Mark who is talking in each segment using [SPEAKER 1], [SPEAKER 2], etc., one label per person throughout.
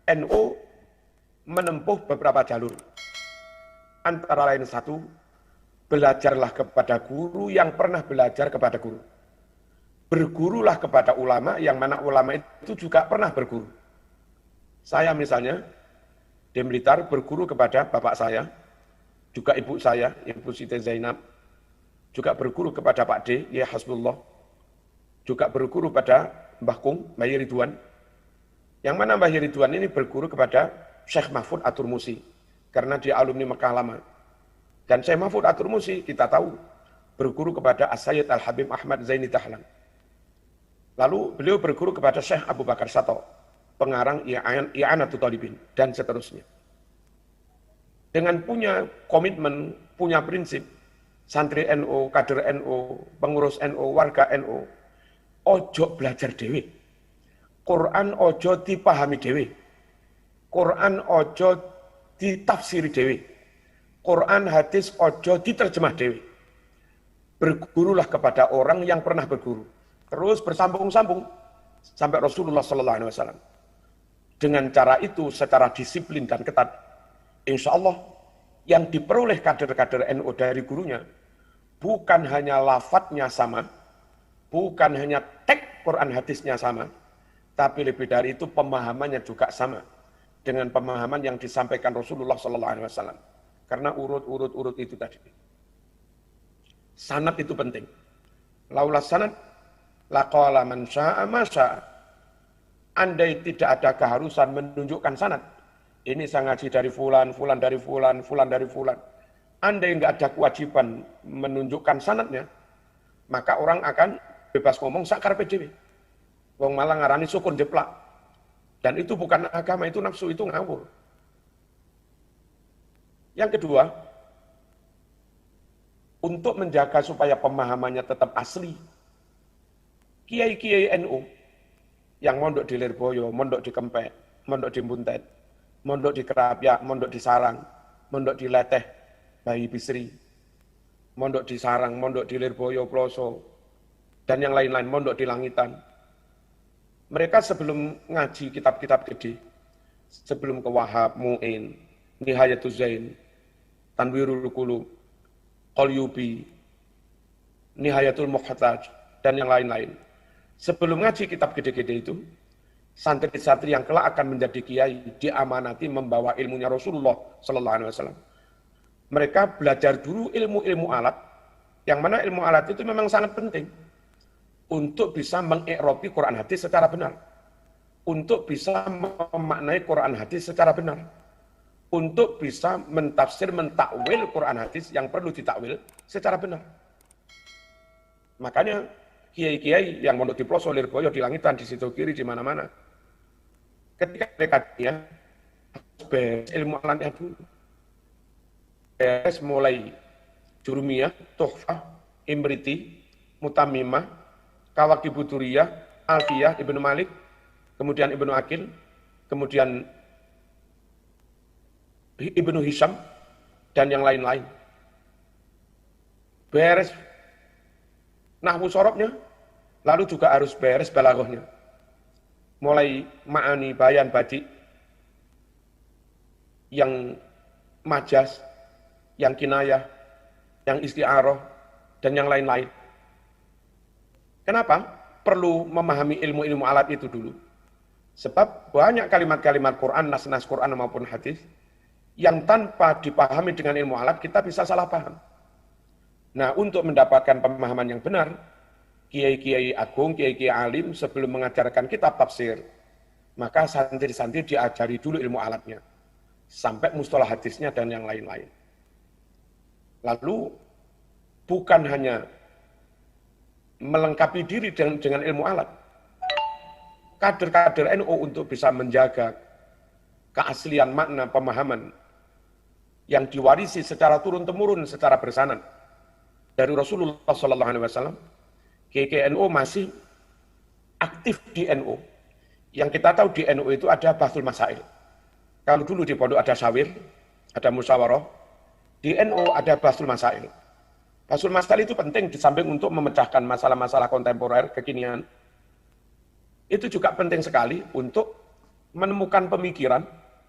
[SPEAKER 1] NU menempuh beberapa jalur. Antara lain satu, belajarlah kepada guru yang pernah belajar kepada guru. Bergurulah kepada ulama yang mana ulama itu juga pernah berguru. Saya misalnya di Blitar berguru kepada bapak saya, juga ibu saya, Ibu Siti Zainab, juga berguru kepada Pak D, ya Hasbullah, juga berguru pada Mbah Kung, Mbah Ridwan, yang mana Mbah Ridwan ini berguru kepada Syekh Mahfud Atur Musi, karena dia alumni Mekah lama. Dan Syekh Mahfud Atur Musi, kita tahu, berguru kepada As-Sayyid Al-Habib Ahmad Zaini Dahlan. Lalu beliau berguru kepada Syekh Abu Bakar Sato, pengarang I'anatul Talibin, dan seterusnya. Dengan punya komitmen, punya prinsip, santri NU, kader NU, pengurus NU, warga NU, ojo belajar dewe. Quran ojo dipahami dewe. Quran ojo ditafsiri dewe. Quran hadis ojo diterjemah dewe. Bergurulah kepada orang yang pernah berguru. Terus bersambung-sambung sampai Rasulullah SAW. Dengan cara itu, secara disiplin dan ketat, insya Allah yang diperoleh kader-kader NU dari gurunya bukan hanya lafadznya sama, bukan hanya teks Quran hadisnya sama, tapi lebih dari itu pemahamannya juga sama dengan pemahaman yang disampaikan Rasulullah SAW. Karena urut itu tadi. Sanad itu penting. Laula sanad laqala man syaa ma syaa. Andai tidak ada keharusan menunjukkan sanad, ini saya ngaji dari fulan, fulan dari fulan, fulan dari fulan. Andai enggak ada kewajiban menunjukkan sanadnya, maka orang akan bebas ngomong sakar PDW. Wong malah ngarani sukun jeplak. Dan itu bukan agama, itu nafsu, itu ngawur. Yang kedua, untuk menjaga supaya pemahamannya tetap asli, kiai-kiai NU yang mondok di Lirboyo, mondok di Kempek, mondok di Buntet, mondok di Kerapia, mondok di Sarang, mondok di Leteh, Bayi Bisri, mondok di Sarang, mondok di Lirboyo, Ploso, dan yang lain-lain, mondok di Langitan. Mereka sebelum ngaji kitab-kitab gede, sebelum ke Wahab, Mu'in, Nihayatul Zain, Tanwirul Qulub, Qalyubi, Nihayatul Muhtaj, dan yang lain-lain. Sebelum ngaji kitab gede-gede itu, santri-santri yang kelak akan menjadi kiai diamanati membawa ilmunya Rasulullah Sallallahu Alaihi Wasallam. Mereka belajar dulu ilmu-ilmu alat, yang mana ilmu alat itu memang sangat penting untuk bisa mengi'robi Quran hadis secara benar, untuk bisa memaknai Quran hadis secara benar, untuk bisa mentafsir, mentakwil Quran hadis yang perlu ditakwil secara benar. Makanya kiai-kiai yang mondok di Ploso, Lirboyo, di Langitan, di situ kiri, di mana-mana, ketika mereka dia beres ilmu alatnya dulu, beres mulai Jurumiyah, Tuhfah, Imriti, Mutamimah, Kawakibu Duriyah, Alfiyah, Ibnu Malik, kemudian Ibnu Akil, kemudian Ibnu Hisham, dan yang lain-lain. Beres nahwu sorobnya, lalu juga harus beres balaghahnya. Mulai ma'ani, bayan, badi, yang majas, yang kinayah, yang isti'arah, dan yang lain-lain. Kenapa? Perlu memahami ilmu-ilmu alat itu dulu. Sebab banyak kalimat-kalimat Quran, nas-nas Quran maupun hadis, yang tanpa dipahami dengan ilmu alat, kita bisa salah paham. Nah, untuk mendapatkan pemahaman yang benar, kiai-kiai agung, kiai-kiai alim sebelum mengajarkan kitab tafsir, maka santri-santri diajari dulu ilmu alatnya, sampai mustalah hadisnya dan yang lain-lain. Lalu, bukan hanya melengkapi diri dengan ilmu alat, kader-kader NU untuk bisa menjaga keaslian makna pemahaman yang diwarisi secara turun-temurun, secara bersanad dari Rasulullah SAW, KKNU masih aktif di NU. Yang kita tahu di NU itu ada Bahsul Masail. Kalau dulu di pondok ada Sawir, ada Musyawarah, di NU ada Bahsul Masail. Bahsul Masail itu penting di samping untuk memecahkan masalah-masalah kontemporer, kekinian. Itu juga penting sekali untuk menemukan pemikiran,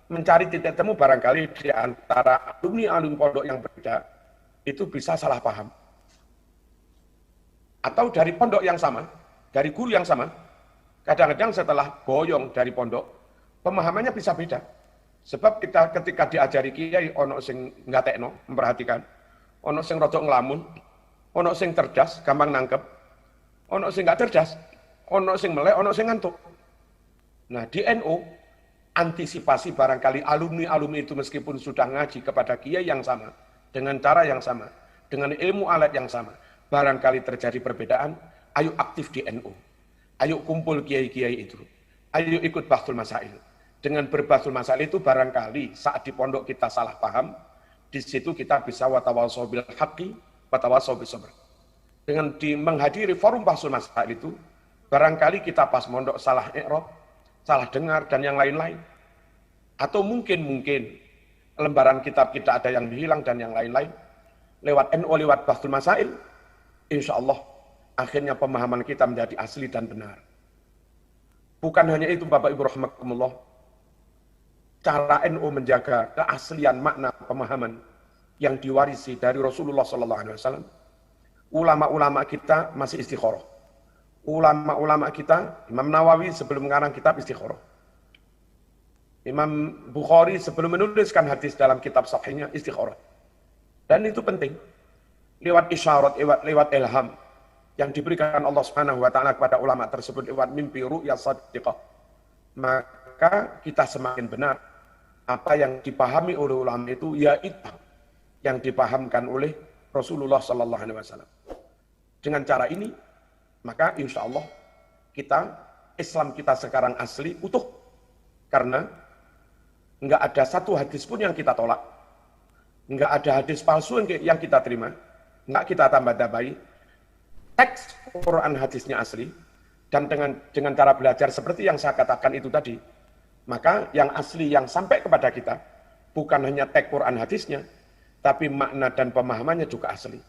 [SPEAKER 1] mencari titik temu barangkali di antara alumni-alumni pondok yang berbeda, itu bisa salah paham. Atau dari pondok yang sama, dari guru yang sama, kadang-kadang setelah boyong dari pondok, pemahamannya bisa beda. Sebab kita ketika diajari kiai, ono sing ngatekno, memperhatikan, ono sing rodok ngelamun, ono sing cerdas, gampang nangkep, ono sing nggak cerdas, ono sing melek, ono sing ngantuk. Nah di NU, antisipasi barangkali alumni-alumni itu meskipun sudah ngaji kepada kiai yang sama, dengan cara yang sama, dengan ilmu alat yang sama, barangkali terjadi perbedaan, ayo aktif di NU. Ayo kumpul kiai-kiai itu. Ayo ikut bahsul masail. Dengan berbahsul masail itu barangkali saat di pondok kita salah paham, di situ kita bisa watawasau bil haqqi, watawasau bis sabr. Dengan menghadiri forum bahsul masail itu, barangkali kita pas mondok salah i'rab, salah dengar, dan yang lain-lain. Atau mungkin lembaran kitab kita ada yang hilang dan yang lain-lain. Lewat NU, lewat bahsul masail, insya Allah akhirnya pemahaman kita menjadi asli dan benar. Bukan hanya itu Bapak Ibu rahimakumullah, cara NU menjaga keaslian makna pemahaman yang diwarisi dari Rasulullah SAW. Ulama-ulama kita masih istikharah. Ulama-ulama kita, Imam Nawawi sebelum mengarang kitab istikharah. Imam Bukhari sebelum menuliskan hadis dalam kitab sahihnya istikharah. Dan itu penting. Lewat isyarat, lewat ilham yang diberikan Allah Subhanahu wa taala kepada ulama tersebut lewat mimpi ru'ya shadiqah. Maka kita semakin benar apa yang dipahami oleh ulama itu yaitu yang dipahamkan oleh Rasulullah sallallahu alaihi wasallam. Dengan cara ini maka insya Allah Islam kita sekarang asli utuh, karena enggak ada satu hadis pun yang kita tolak, enggak ada hadis palsu yang kita terima, enggak kita tambah-tambahi. Teks Quran hadisnya asli, dan dengan cara belajar seperti yang saya katakan itu tadi, maka yang asli yang sampai kepada kita bukan hanya teks Quran hadisnya, tapi makna dan pemahamannya juga asli.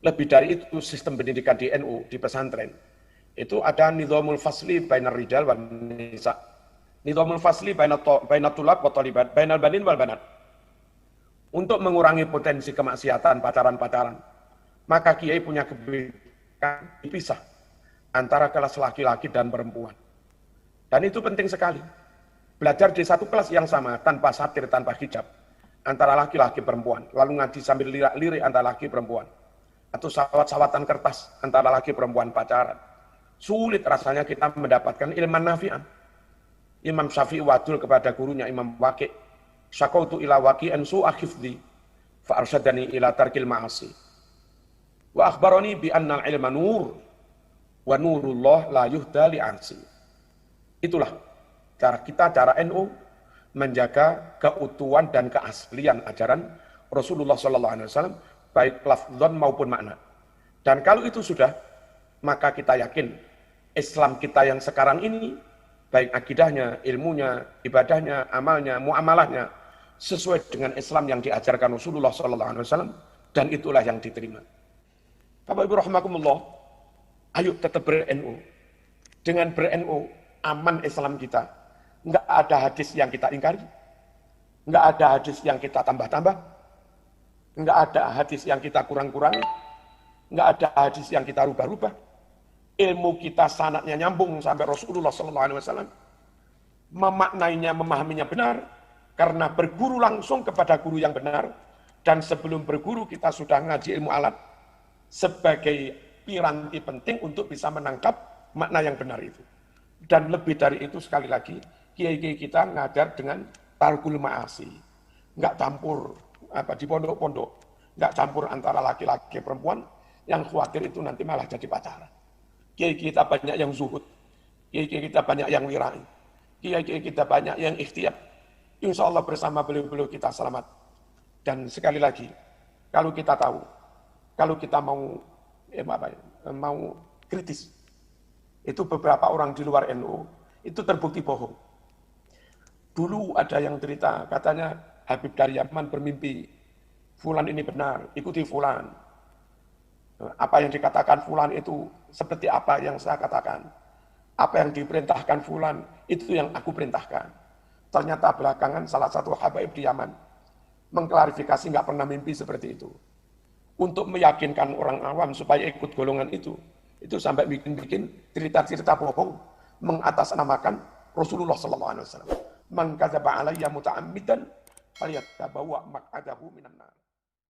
[SPEAKER 1] Lebih dari itu, sistem pendidikan di NU, di pesantren, itu ada nizamul fasli bainar rijal wan nisa. Nizamul fasli bainat tulab wa talibat, bainal banin wal banat. Untuk mengurangi potensi kemaksiatan, pacaran-pacaran, maka kiai punya kebijakan dipisah antara kelas laki-laki dan perempuan. Dan itu penting sekali. Belajar di satu kelas yang sama, tanpa satir, tanpa hijab, antara laki-laki perempuan, lalu ngaji sambil lirik antara laki perempuan, atau sawat-sawatan kertas antara laki perempuan pacaran. Sulit rasanya kita mendapatkan ilman nafi'an. Imam Syafi'i wadul kepada gurunya Imam Waqi', syakautu ila waqi'an su'a hifdzi fa arsyadani ila tarkil ma'asi wa akhbarani bi annal ilma nur wa nurullah la yuhda li ansi. Itulah cara NU menjaga keutuhan dan keaslian ajaran Rasulullah SAW, baik lafzan maupun makna. Dan kalau itu sudah, maka kita yakin Islam kita yang sekarang ini, baik akidahnya, ilmunya, ibadahnya, amalnya, muamalahnya, sesuai dengan Islam yang diajarkan Rasulullah SAW, dan itulah yang diterima. Bapak Ibu rahimakumullah, ayo tetap ber-NU. Dengan ber-NU, aman Islam kita. Enggak ada hadis yang kita ingkari, enggak ada hadis yang kita tambah-tambah, enggak ada hadis yang kita kurang-kurangi, enggak ada hadis yang kita rubah-rubah. Ilmu kita sanadnya nyambung sampai Rasulullah SAW. Memaknainya, memahaminya benar, karena berguru langsung kepada guru yang benar, dan sebelum berguru kita sudah ngaji ilmu alat, sebagai piranti penting untuk bisa menangkap makna yang benar itu. Dan lebih dari itu, sekali lagi, kiai-kiai kita ngajar dengan tarkul ma'asi. Enggak campur di pondok-pondok, enggak campur antara laki-laki perempuan, yang khawatir itu nanti malah jadi pacaran. Kiai-kiai kita banyak yang zuhud, kiai-kiai kita banyak yang wirai, kiai-kiai kita banyak yang ikhtiyar. Insya Allah bersama beliau-beliau kita selamat. Dan sekali lagi, kalau kita tahu, kalau kita mau kritis, itu beberapa orang di luar NU itu terbukti bohong. Dulu ada yang cerita, katanya Habib dari Yaman bermimpi, fulan ini benar, ikuti fulan. Apa yang dikatakan fulan itu seperti apa yang saya katakan. Apa yang diperintahkan fulan, itu yang aku perintahkan. Ternyata belakangan salah satu habaib di Yaman mengklarifikasi nggak pernah mimpi seperti itu. Untuk meyakinkan orang awam supaya ikut golongan itu sampai bikin-bikin cerita-cerita bohong mengatasnamakan Rasulullah SAW. Man kadzaba alayya muta'ammidan falyatabawwa maq'adahu minan nar.